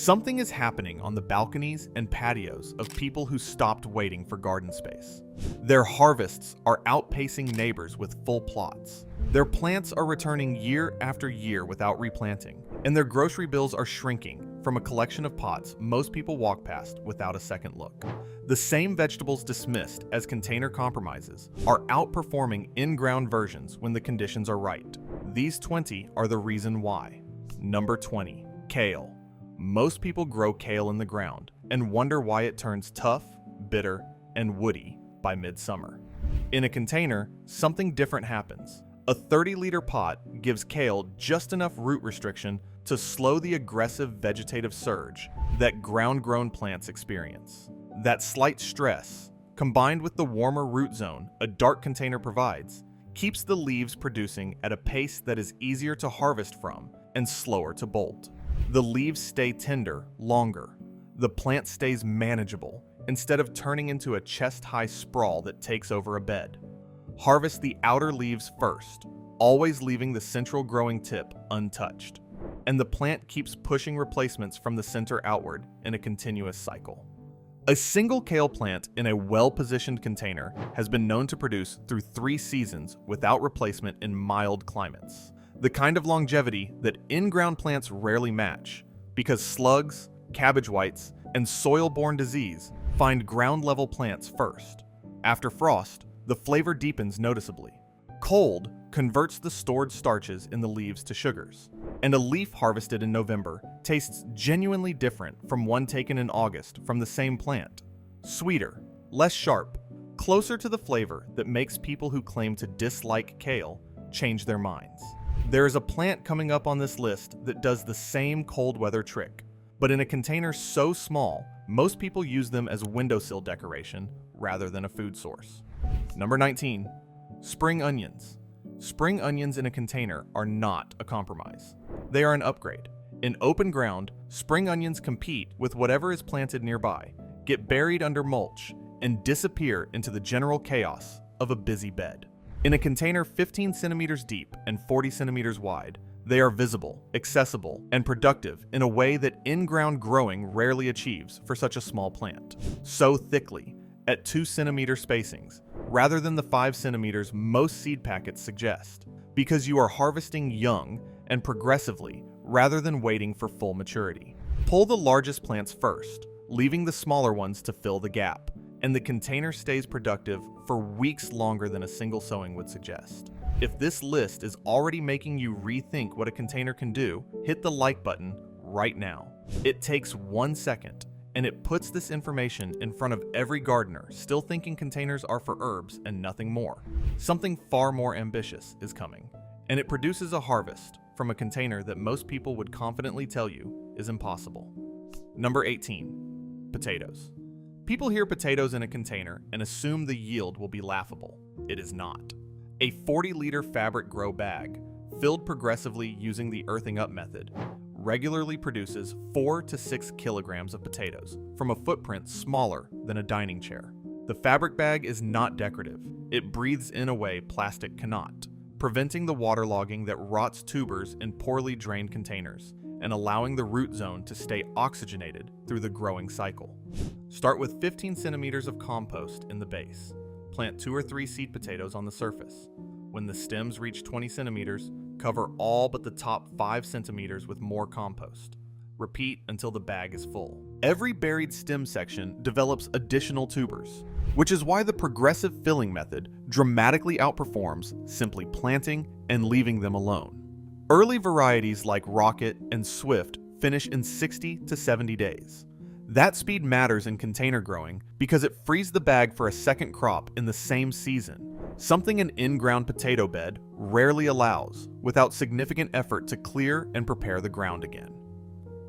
Something is happening on the balconies and patios of people who stopped waiting for garden space. Their harvests are outpacing neighbors with full plots. Their plants are returning year after year without replanting, and their grocery bills are shrinking from a collection of pots most people walk past without a second look. The same vegetables dismissed as container compromises are outperforming in-ground versions when the conditions are right. These 20 are the reason why. Number 20. Kale. Most people grow kale in the ground and wonder why it turns tough, bitter, and woody by midsummer. In a container, something different happens. A 30-liter pot gives kale just enough root restriction to slow the aggressive vegetative surge that ground-grown plants experience. That slight stress, combined with the warmer root zone a dark container provides, keeps the leaves producing at a pace that is easier to harvest from and slower to bolt. The leaves stay tender longer. The plant stays manageable instead of turning into a chest-high sprawl that takes over a bed. Harvest the outer leaves first, always leaving the central growing tip untouched. And the plant keeps pushing replacements from the center outward in a continuous cycle. A single kale plant in a well-positioned container has been known to produce through 3 seasons without replacement in mild climates. The kind of longevity that in-ground plants rarely match, because slugs, cabbage whites, and soil-borne disease find ground-level plants first. After frost, the flavor deepens noticeably. Cold converts the stored starches in the leaves to sugars, and a leaf harvested in November tastes genuinely different from one taken in August from the same plant. Sweeter, less sharp, closer to the flavor that makes people who claim to dislike kale change their minds. There is a plant coming up on this list that does the same cold weather trick, but in a container so small, most people use them as windowsill decoration rather than a food source. Number 19. Spring onions. Spring onions in a container are not a compromise. They are an upgrade. In open ground, spring onions compete with whatever is planted nearby, get buried under mulch, and disappear into the general chaos of a busy bed. In a container 15 centimeters deep and 40 centimeters wide, they are visible, accessible, and productive in a way that in-ground growing rarely achieves for such a small plant. Sow thickly, at 2 centimeter spacings, rather than the 5 centimeters most seed packets suggest, because you are harvesting young and progressively rather than waiting for full maturity. Pull the largest plants first, leaving the smaller ones to fill the gap, and the container stays productive for weeks longer than a single sowing would suggest. If this list is already making you rethink what a container can do, hit the like button right now. It takes 1 second, and it puts this information in front of every gardener still thinking containers are for herbs and nothing more. Something far more ambitious is coming, and it produces a harvest from a container that most people would confidently tell you is impossible. Number 18. Potatoes. People hear potatoes in a container and assume the yield will be laughable. It is not. A 40-liter fabric grow bag, filled progressively using the earthing up method, regularly produces 4 to 6 kilograms of potatoes from a footprint smaller than a dining chair. The fabric bag is not decorative. It breathes in a way plastic cannot, preventing the waterlogging that rots tubers in poorly drained containers and allowing the root zone to stay oxygenated through the growing cycle. Start with 15 centimeters of compost in the base. Plant 2 or 3 seed potatoes on the surface. When the stems reach 20 centimeters, cover all but the top 5 centimeters with more compost. Repeat until the bag is full. Every buried stem section develops additional tubers, which is why the progressive filling method dramatically outperforms simply planting and leaving them alone. Early varieties like Rocket and Swift finish in 60 to 70 days. That speed matters in container growing because it frees the bag for a second crop in the same season, something an in-ground potato bed rarely allows without significant effort to clear and prepare the ground again.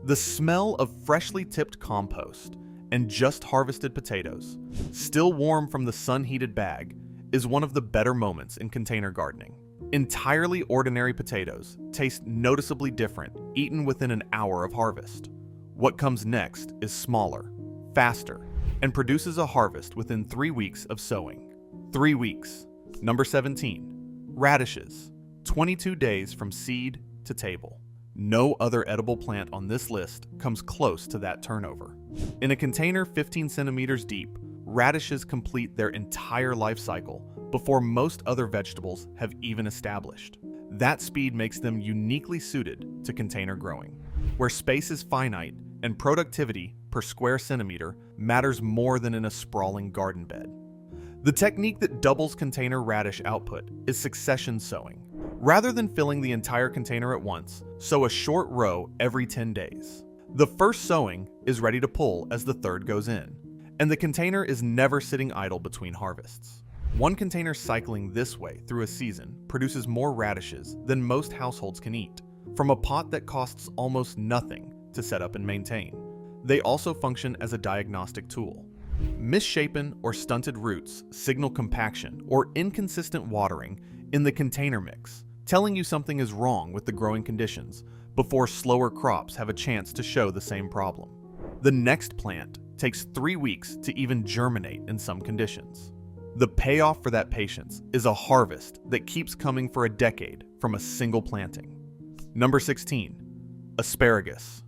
The smell of freshly tipped compost and just harvested potatoes, still warm from the sun-heated bag, is one of the better moments in container gardening. Entirely ordinary potatoes taste noticeably different eaten within an hour of harvest. What comes next is smaller, faster, and produces a harvest within 3 weeks of sowing. 3 weeks. Number 17. Radishes. 22 days from seed to table. No other edible plant on this list comes close to that turnover. In a container 15 centimeters deep, radishes complete their entire life cycle before most other vegetables have even established. That speed makes them uniquely suited to container growing, where space is finite and productivity per square centimeter matters more than in a sprawling garden bed. The technique that doubles container radish output is succession sowing. Rather than filling the entire container at once, sow a short row every 10 days. The first sowing is ready to pull as the third goes in, and the container is never sitting idle between harvests. One container cycling this way through a season produces more radishes than most households can eat, from a pot that costs almost nothing to set up and maintain. They also function as a diagnostic tool. Misshapen or stunted roots signal compaction or inconsistent watering in the container mix, telling you something is wrong with the growing conditions before slower crops have a chance to show the same problem. The next plant takes 3 weeks to even germinate in some conditions. The payoff for that patience is a harvest that keeps coming for a decade from a single planting. Number 16, asparagus.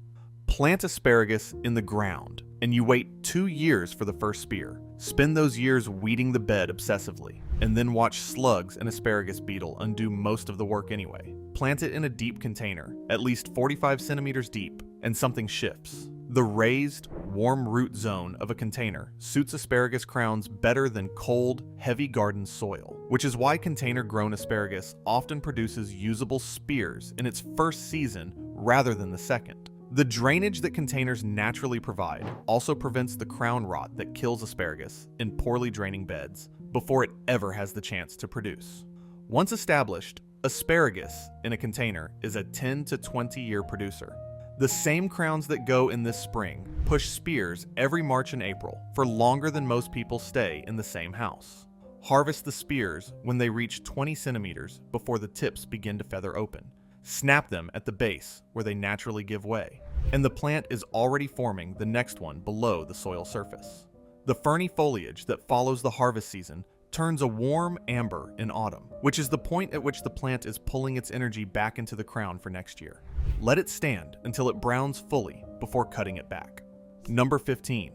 Plant asparagus in the ground, and you wait 2 years for the first spear. Spend those years weeding the bed obsessively, and then watch slugs and asparagus beetle undo most of the work anyway. Plant it in a deep container, at least 45 centimeters deep, and something shifts. The raised, warm root zone of a container suits asparagus crowns better than cold, heavy garden soil, which is why container-grown asparagus often produces usable spears in its first season rather than the second. The drainage that containers naturally provide also prevents the crown rot that kills asparagus in poorly draining beds before it ever has the chance to produce. Once established, asparagus in a container is a 10 to 20 year producer. The same crowns that go in this spring push spears every March and April for longer than most people stay in the same house. Harvest the spears when they reach 20 centimeters before the tips begin to feather open. Snap them at the base where they naturally give way, and the plant is already forming the next one below the soil surface. The ferny foliage that follows the harvest season turns a warm amber in autumn, which is the point at which the plant is pulling its energy back into the crown for next year. Let it stand until it browns fully before cutting it back. Number 15,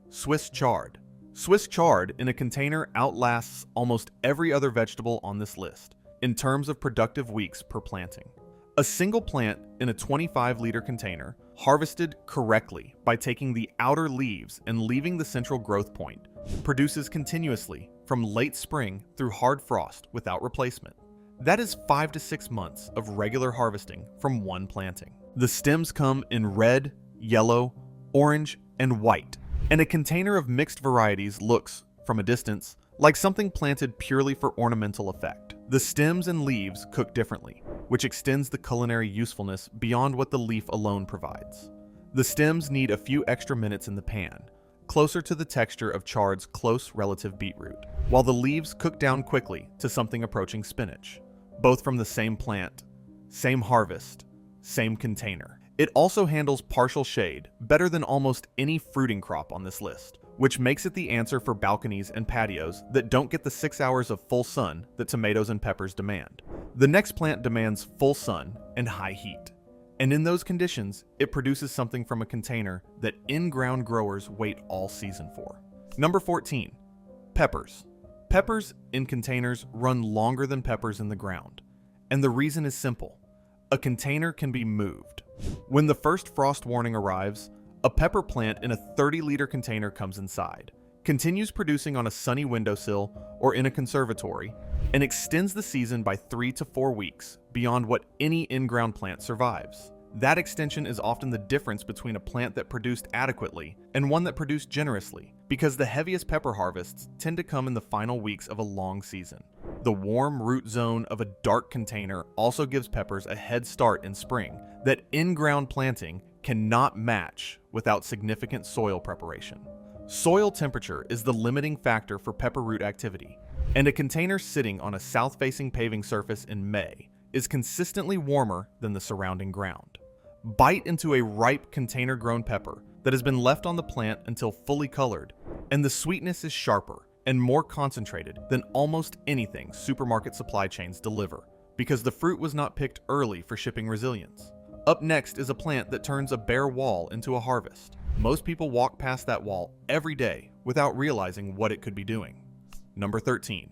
Swiss chard. Swiss chard in a container outlasts almost every other vegetable on this list in terms of productive weeks per planting. A single plant in a 25-liter container, harvested correctly by taking the outer leaves and leaving the central growth point, produces continuously from late spring through hard frost without replacement. That is 5 to 6 months of regular harvesting from one planting. The stems come in red, yellow, orange, and white, and a container of mixed varieties looks, from a distance, like something planted purely for ornamental effect. The stems and leaves cook differently, which extends the culinary usefulness beyond what the leaf alone provides. The stems need a few extra minutes in the pan, closer to the texture of chard's close relative beetroot, while the leaves cook down quickly to something approaching spinach, both from the same plant, same harvest, same container. It also handles partial shade better than almost any fruiting crop on this list, which makes it the answer for balconies and patios that don't get the 6 hours of full sun that tomatoes and peppers demand. The next plant demands full sun and high heat, and in those conditions, it produces something from a container that in-ground growers wait all season for. Number 14, peppers. Peppers in containers run longer than peppers in the ground, and the reason is simple. A container can be moved. When the first frost warning arrives, a pepper plant in a 30-liter container comes inside, continues producing on a sunny windowsill or in a conservatory, and extends the season by 3 to 4 weeks beyond what any in-ground plant survives. That extension is often the difference between a plant that produced adequately and one that produced generously, because the heaviest pepper harvests tend to come in the final weeks of a long season. The warm root zone of a dark container also gives peppers a head start in spring that in-ground planting cannot match without significant soil preparation. Soil temperature is the limiting factor for pepper root activity, and a container sitting on a south-facing paving surface in May is consistently warmer than the surrounding ground. Bite into a ripe container-grown pepper that has been left on the plant until fully colored, and the sweetness is sharper and more concentrated than almost anything supermarket supply chains deliver, because the fruit was not picked early for shipping resilience. Up next is a plant that turns a bare wall into a harvest. Most people walk past that wall every day without realizing what it could be doing. Number 13.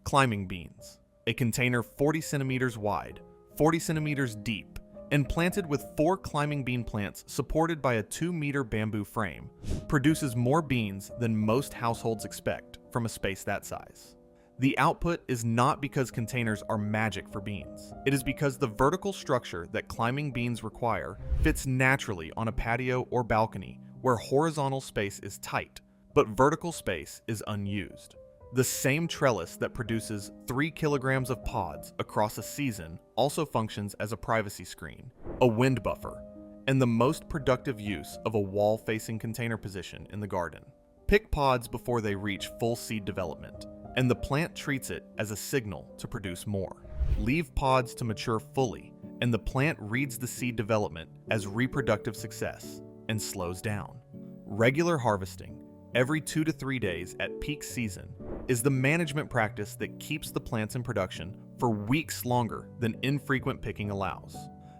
Climbing beans. A container 40 centimeters wide, 40 centimeters deep, and planted with 4 climbing bean plants supported by a 2-meter bamboo frame, produces more beans than most households expect from a space that size. The output is not because containers are magic for beans. It is because the vertical structure that climbing beans require fits naturally on a patio or balcony where horizontal space is tight, but vertical space is unused. The same trellis that produces 3 kilograms of pods across a season also functions as a privacy screen, a wind buffer, and the most productive use of a wall-facing container position in the garden. Pick pods before they reach full seed development, and the plant treats it as a signal to produce more. Leave pods to mature fully, and the plant reads the seed development as reproductive success and slows down. Regular harvesting, every 2 to 3 days at peak season, is the management practice that keeps the plants in production for weeks longer than infrequent picking allows.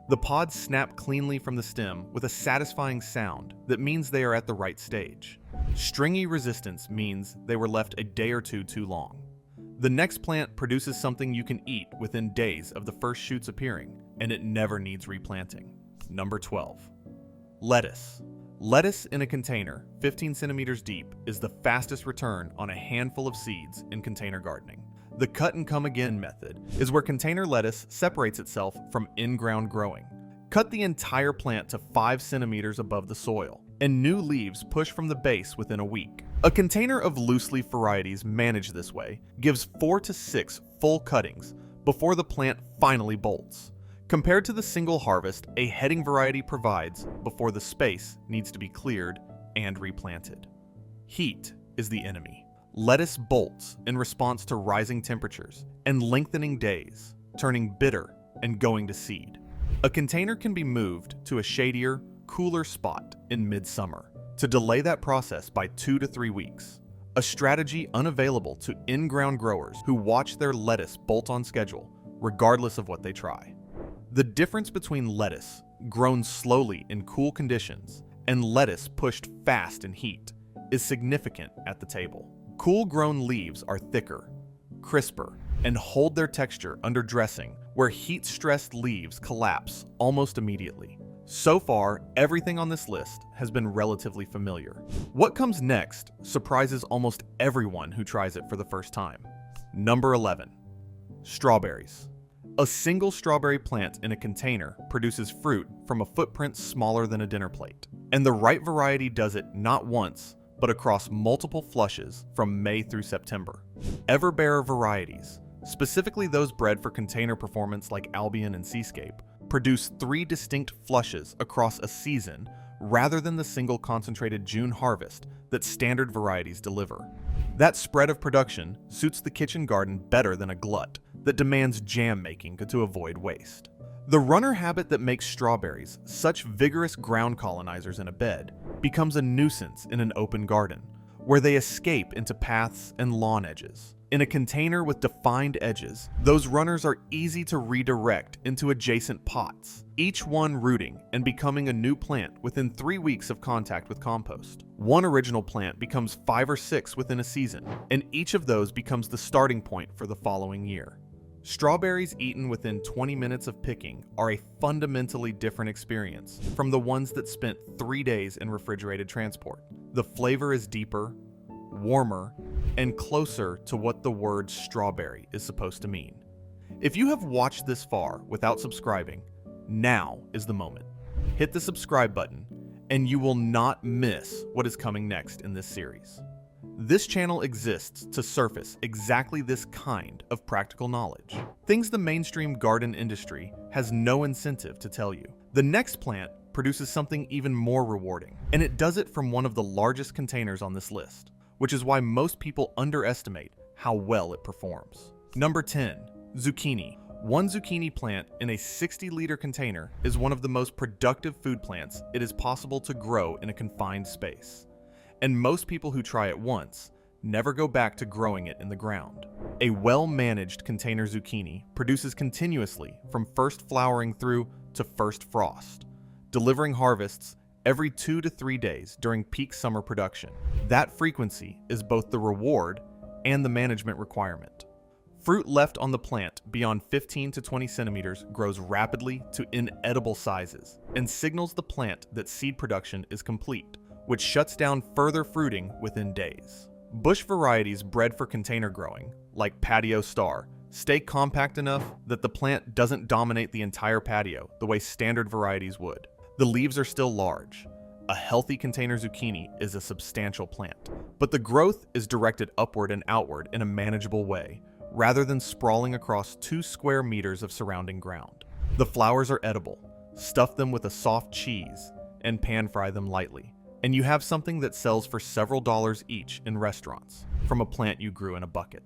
The pods snap cleanly from the stem with a satisfying sound that means they are at the right stage. Stringy resistance means they were left a day or two too long. The next plant produces something you can eat within days of the first shoots appearing, and it never needs replanting. Number 12. Lettuce. Lettuce in a container 15 centimeters deep is the fastest return on a handful of seeds in container gardening. The cut and come again method is where container lettuce separates itself from in-ground growing. Cut the entire plant to 5 centimeters above the soil, and new leaves push from the base within a week. A container of loose-leaf varieties managed this way gives 4 to 6 full cuttings before the plant finally bolts, compared to the single harvest a heading variety provides before the space needs to be cleared and replanted. Heat is the enemy. Lettuce bolts in response to rising temperatures and lengthening days, turning bitter and going to seed. A container can be moved to a shadier, cooler spot in midsummer to delay that process by 2 to 3 weeks, a strategy unavailable to in-ground growers who watch their lettuce bolt on schedule, regardless of what they try. The difference between lettuce, grown slowly in cool conditions, and lettuce pushed fast in heat, is significant at the table. Cool-grown leaves are thicker, crisper, and hold their texture under dressing, where heat-stressed leaves collapse almost immediately. So far, everything on this list has been relatively familiar. What comes next surprises almost everyone who tries it for the first time. Number 11. Strawberries. A single strawberry plant in a container produces fruit from a footprint smaller than a dinner plate, and the right variety does it not once, but across multiple flushes from May through September. Everbearer varieties, specifically those bred for container performance like Albion and Seascape, produce 3 distinct flushes across a season rather than the single concentrated June harvest that standard varieties deliver. That spread of production suits the kitchen garden better than a glut that demands jam making to avoid waste. The runner habit that makes strawberries such vigorous ground colonizers in a bed becomes a nuisance in an open garden, where they escape into paths and lawn edges. In a container with defined edges, those runners are easy to redirect into adjacent pots, each one rooting and becoming a new plant within 3 weeks of contact with compost. One original plant becomes 5 or 6 within a season, and each of those becomes the starting point for the following year. Strawberries eaten within 20 minutes of picking are a fundamentally different experience from the ones that spent 3 days in refrigerated transport. The flavor is deeper, warmer, and closer to what the word strawberry is supposed to mean. If you have watched this far without subscribing, now is the moment. Hit the subscribe button, and you will not miss what is coming next in this series. This channel exists to surface exactly this kind of practical knowledge, things the mainstream garden industry has no incentive to tell you. The next plant produces something even more rewarding, and it does it from one of the largest containers on this list, which is why most people underestimate how well it performs. Number 10. Zucchini. One zucchini plant in a 60-liter container is one of the most productive food plants it is possible to grow in a confined space. And most people who try it once never go back to growing it in the ground. A well-managed container zucchini produces continuously from first flowering through to first frost, delivering harvests every 2 to 3 days during peak summer production. That frequency is both the reward and the management requirement. Fruit left on the plant beyond 15 to 20 centimeters grows rapidly to inedible sizes and signals the plant that seed production is complete, which shuts down further fruiting within days. Bush varieties bred for container growing, like Patio Star, stay compact enough that the plant doesn't dominate the entire patio the way standard varieties would. The leaves are still large. A healthy container zucchini is a substantial plant, but the growth is directed upward and outward in a manageable way, rather than sprawling across 2 square meters of surrounding ground. The flowers are edible. Stuff them with a soft cheese and pan fry them lightly, and you have something that sells for several dollars each in restaurants from a plant you grew in a bucket.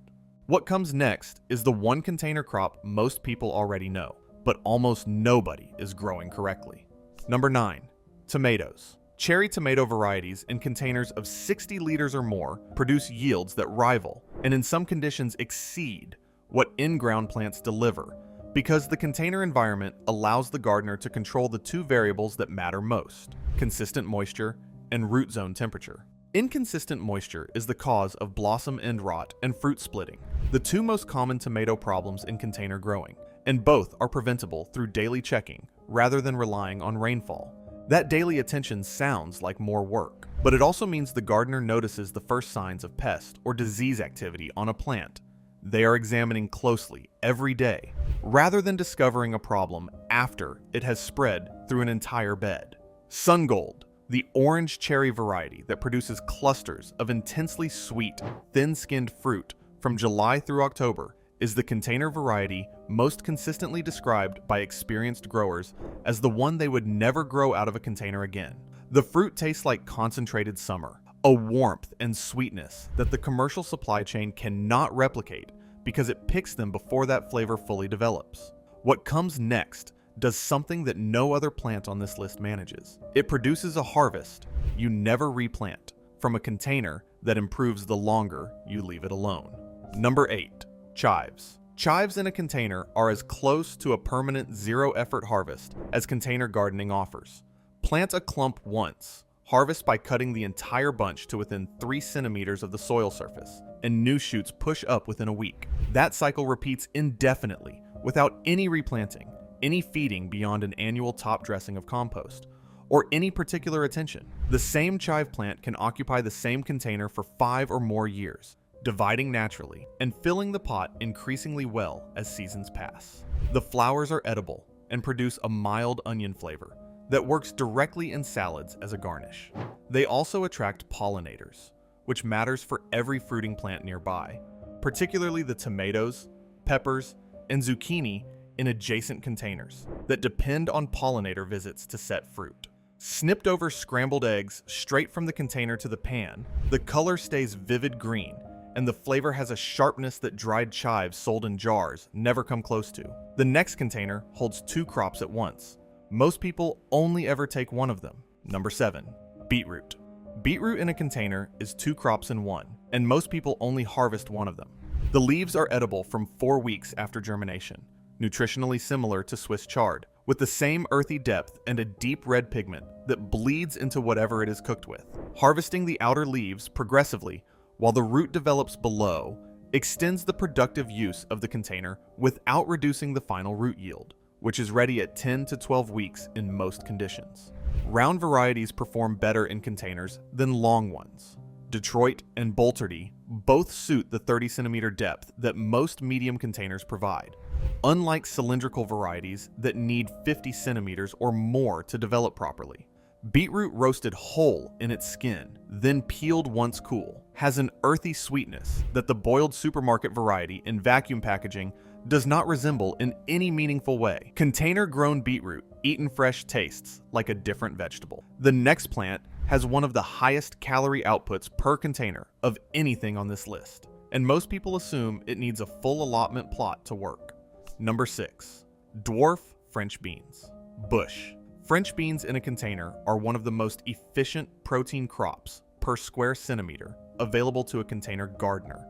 What comes next is the one container crop most people already know, but almost nobody is growing correctly. Number 9. Tomatoes. Cherry tomato varieties in containers of 60 liters or more produce yields that rival, and in some conditions exceed, what in-ground plants deliver, because the container environment allows the gardener to control the 2 variables that matter most: consistent moisture and root zone temperature. Inconsistent moisture is the cause of blossom end rot and fruit splitting, the 2 most common tomato problems in container growing, and both are preventable through daily checking rather than relying on rainfall. That daily attention sounds like more work, but it also means the gardener notices the first signs of pest or disease activity on a plant. They are examining closely every day, rather than discovering a problem after it has spread through an entire bed. Sungold, the orange cherry variety that produces clusters of intensely sweet, thin-skinned fruit from July through October, is the container variety most consistently described by experienced growers as the one they would never grow out of a container again. The fruit tastes like concentrated summer, a warmth and sweetness that the commercial supply chain cannot replicate because it picks them before that flavor fully develops. What comes next does something that no other plant on this list manages. It produces a harvest you never replant from a container that improves the longer you leave it alone. Number 8. Chives. Chives in a container are as close to a permanent zero-effort harvest as container gardening offers. Plant a clump once, harvest by cutting the entire bunch to within 3 centimeters of the soil surface, and new shoots push up within a week. That cycle repeats indefinitely, without any replanting, any feeding beyond an annual top dressing of compost, or any particular attention. The same chive plant can occupy the same container for 5 or more years, dividing naturally and filling the pot increasingly well as seasons pass. The flowers are edible and produce a mild onion flavor that works directly in salads as a garnish. They also attract pollinators, which matters for every fruiting plant nearby, particularly the tomatoes, peppers, and zucchini in adjacent containers that depend on pollinator visits to set fruit. Snipped over scrambled eggs straight from the container to the pan, the color stays vivid green, and the flavor has a sharpness that dried chives sold in jars never come close to. The next container holds 2 crops at once. Most people only ever take one of them. Number 7. Beetroot. Beetroot in a container is 2 crops in one, and most people only harvest one of them. The leaves are edible from 4 weeks after germination, nutritionally similar to Swiss chard, with the same earthy depth and a deep red pigment that bleeds into whatever it is cooked with. Harvesting the outer leaves progressively while the root develops below extends the productive use of the container without reducing the final root yield, which is ready at 10 to 12 weeks in most conditions. Round varieties perform better in containers than long ones. Detroit and Bolterdy both suit the 30 centimeter depth that most medium containers provide, unlike cylindrical varieties that need 50 centimeters or more to develop properly. Beetroot roasted whole in its skin, then peeled once cool, has an earthy sweetness that the boiled supermarket variety in vacuum packaging does not resemble in any meaningful way. Container-grown beetroot, eaten fresh, tastes like a different vegetable. The next plant has one of the highest calorie outputs per container of anything on this list, and most people assume it needs a full allotment plot to work. Number 6. Dwarf French beans. Bush. French beans in a container are one of the most efficient protein crops per square centimeter available to a container gardener,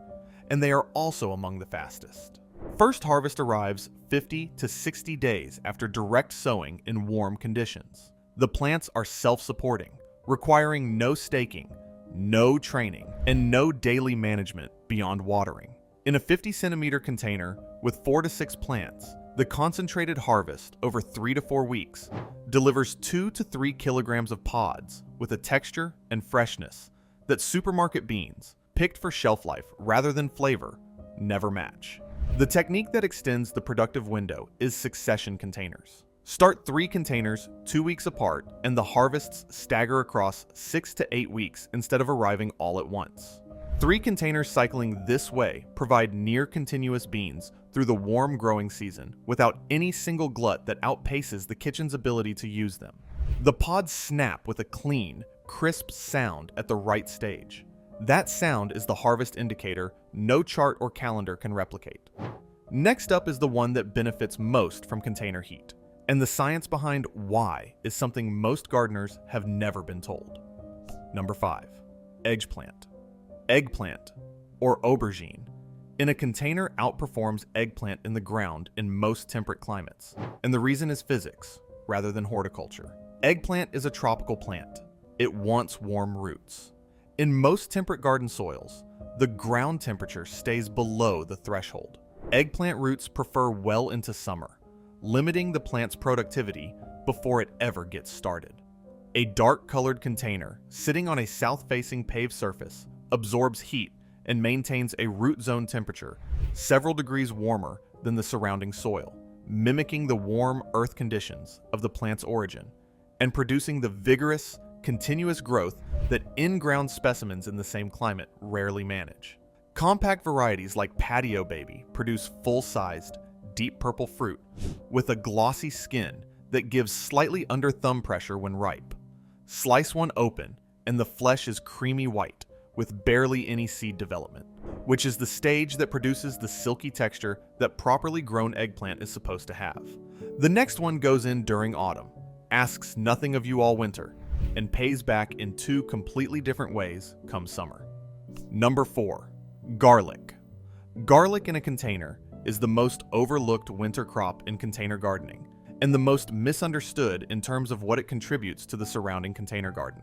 and they are also among the fastest. First harvest arrives 50 to 60 days after direct sowing in warm conditions. The plants are self-supporting, requiring no staking, no training, and no daily management beyond watering. In a 50-centimeter container with 4 to 6 plants, the concentrated harvest over 3 to 4 weeks delivers 2 to 3 kilograms of pods with a texture and freshness that supermarket beans, picked for shelf life rather than flavor, never match. The technique that extends the productive window is succession containers. Start 3 containers 2 weeks apart, and the harvests stagger across 6 to 8 weeks instead of arriving all at once. 3 containers cycling this way provide near-continuous beans through the warm growing season without any single glut that outpaces the kitchen's ability to use them. The pods snap with a clean, crisp sound at the right stage. That sound is the harvest indicator no chart or calendar can replicate. Next up is the one that benefits most from container heat. And the science behind why is something most gardeners have never been told. Number 5. Eggplant. Eggplant, or aubergine, in a container outperforms eggplant in the ground in most temperate climates. And the reason is physics, rather than horticulture. Eggplant is a tropical plant. It wants warm roots. In most temperate garden soils, the ground temperature stays below the threshold. Eggplant roots prefer well into summer, limiting the plant's productivity before it ever gets started. A dark-colored container sitting on a south-facing paved surface absorbs heat and maintains a root zone temperature several degrees warmer than the surrounding soil, mimicking the warm earth conditions of the plant's origin and producing the vigorous, continuous growth that in-ground specimens in the same climate rarely manage. Compact varieties like Patio Baby produce full-sized, deep purple fruit with a glossy skin that gives slightly under thumb pressure when ripe. Slice one open and the flesh is creamy white with barely any seed development, which is the stage that produces the silky texture that properly grown eggplant is supposed to have. The next one goes in during autumn, asks nothing of you all winter, and pays back in 2 completely different ways come summer. Number 4. Garlic. Garlic in a container is the most overlooked winter crop in container gardening, and the most misunderstood in terms of what it contributes to the surrounding container garden.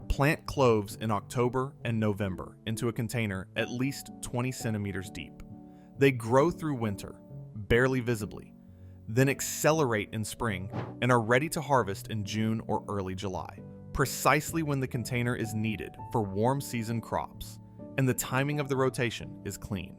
Plant cloves in October and November into a container at least 20 centimeters deep. They grow through winter, barely visibly, then accelerate in spring and are ready to harvest in June or early July, precisely when the container is needed for warm season crops, and the timing of the rotation is clean.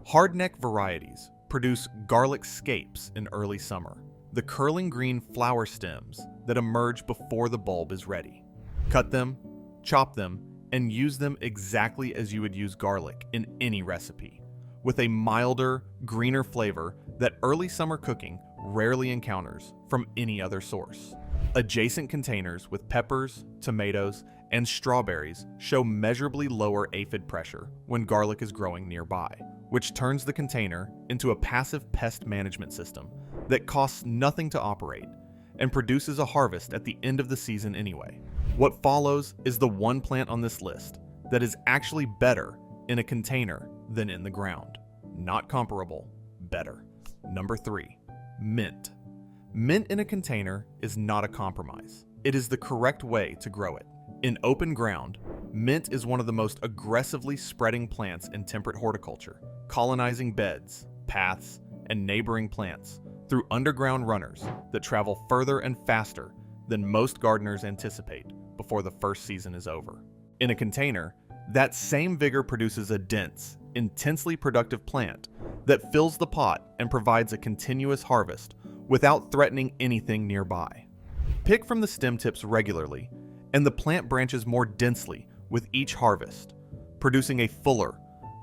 Hardneck varieties produce garlic scapes in early summer, the curling green flower stems that emerge before the bulb is ready. Cut them, chop them, and use them exactly as you would use garlic in any recipe, with a milder, greener flavor that early summer cooking rarely encounters from any other source. Adjacent containers with peppers, tomatoes, and strawberries show measurably lower aphid pressure when garlic is growing nearby, which turns the container into a passive pest management system that costs nothing to operate and produces a harvest at the end of the season anyway. What follows is the one plant on this list that is actually better in a container than in the ground. Not comparable, better. Number 3, mint. Mint in a container is not a compromise. It is the correct way to grow it. In open ground, mint is one of the most aggressively spreading plants in temperate horticulture, colonizing beds, paths, and neighboring plants through underground runners that travel further and faster than most gardeners anticipate before the first season is over. In a container, that same vigor produces a dense, intensely productive plant that fills the pot and provides a continuous harvest without threatening anything nearby. Pick from the stem tips regularly, and the plant branches more densely with each harvest, producing a fuller,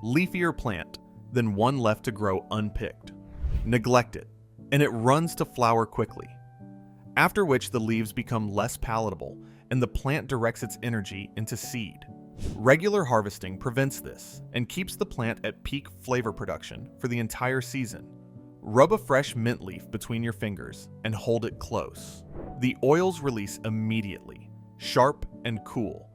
leafier plant than one left to grow unpicked. Neglect it, and it runs to flower quickly, after which the leaves become less palatable and the plant directs its energy into seed. Regular harvesting prevents this and keeps the plant at peak flavor production for the entire season. Rub a fresh mint leaf between your fingers and hold it close. The oils release immediately, sharp and cool,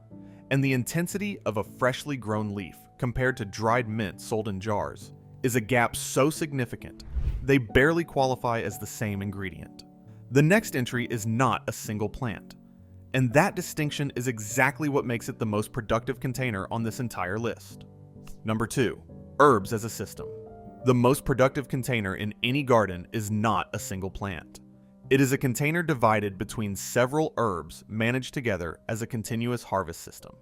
and the intensity of a freshly grown leaf compared to dried mint sold in jars is a gap so significant, they barely qualify as the same ingredient. The next entry is not a single plant, and that distinction is exactly what makes it the most productive container on this entire list. Number 2, herbs as a system. The most productive container in any garden is not a single plant. It is a container divided between several herbs managed together as a continuous harvest system.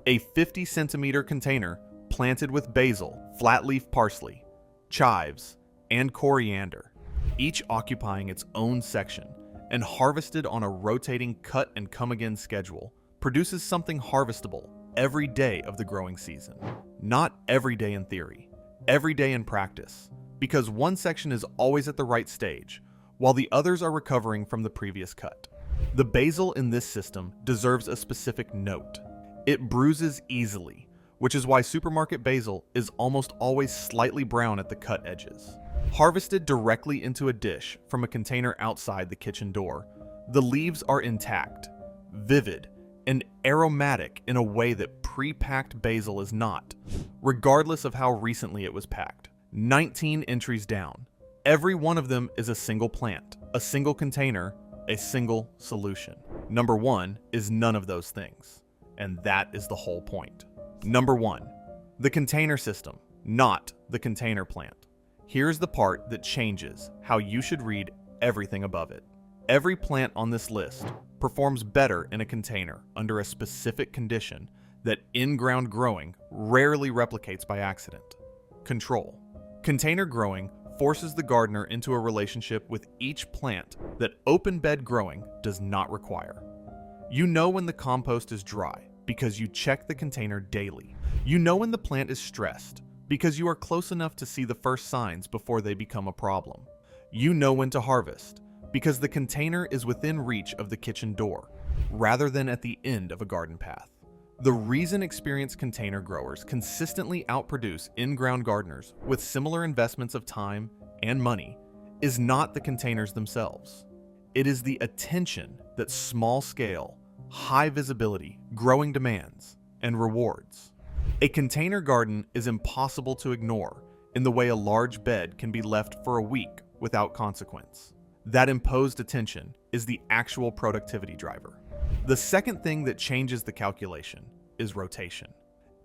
A 50-centimeter container planted with basil, flat-leaf parsley, chives, and coriander, each occupying its own section, and harvested on a rotating cut-and-come-again schedule, produces something harvestable every day of the growing season. Not every day in theory, every day in practice, because one section is always at the right stage, while the others are recovering from the previous cut. The basil in this system deserves a specific note. It bruises easily, which is why supermarket basil is almost always slightly brown at the cut edges. Harvested directly into a dish from a container outside the kitchen door, the leaves are intact, vivid, and aromatic in a way that pre-packed basil is not, regardless of how recently it was packed. 19 entries down. Every one of them is a single plant, a single container, a single solution. Number 1 is none of those things, and that is the whole point. Number 1, the container system, not the container plant. Here's the part that changes how you should read everything above it. Every plant on this list performs better in a container under a specific condition that in-ground growing rarely replicates by accident. Control. Container growing forces the gardener into a relationship with each plant that open bed growing does not require. You know when the compost is dry because you check the container daily. You know when the plant is stressed because you are close enough to see the first signs before they become a problem. You know when to harvest because the container is within reach of the kitchen door, rather than at the end of a garden path. The reason experienced container growers consistently outproduce in-ground gardeners with similar investments of time and money is not the containers themselves. It is the attention that small-scale, high-visibility growing demands and rewards. A container garden is impossible to ignore in the way a large bed can be left for a week without consequence. That imposed attention is the actual productivity driver. The second thing that changes the calculation is rotation.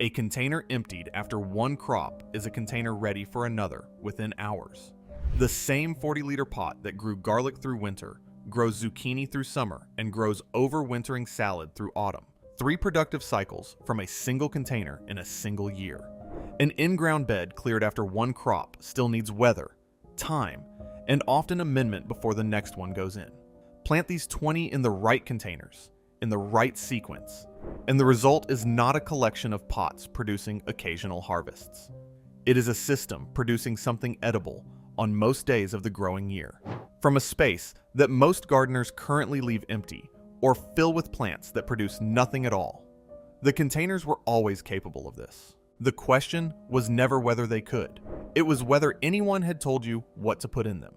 A container emptied after one crop is a container ready for another within hours. The same 40-liter pot that grew garlic through winter grows zucchini through summer and grows overwintering salad through autumn. 3 productive cycles from a single container in a single year. An in-ground bed cleared after one crop still needs weather, time, and often amendment before the next one goes in. Plant these 20 in the right containers, in the right sequence, and the result is not a collection of pots producing occasional harvests. It is a system producing something edible on most days of the growing year, from a space that most gardeners currently leave empty or fill with plants that produce nothing at all. The containers were always capable of this. The question was never whether they could. It was whether anyone had told you what to put in them.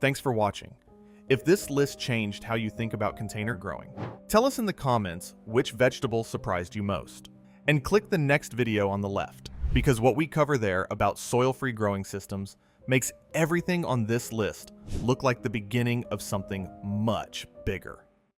Thanks for watching. If this list changed how you think about container growing, tell us in the comments which vegetable surprised you most. And click the next video on the left, because what we cover there about soil-free growing systems makes everything on this list look like the beginning of something much bigger.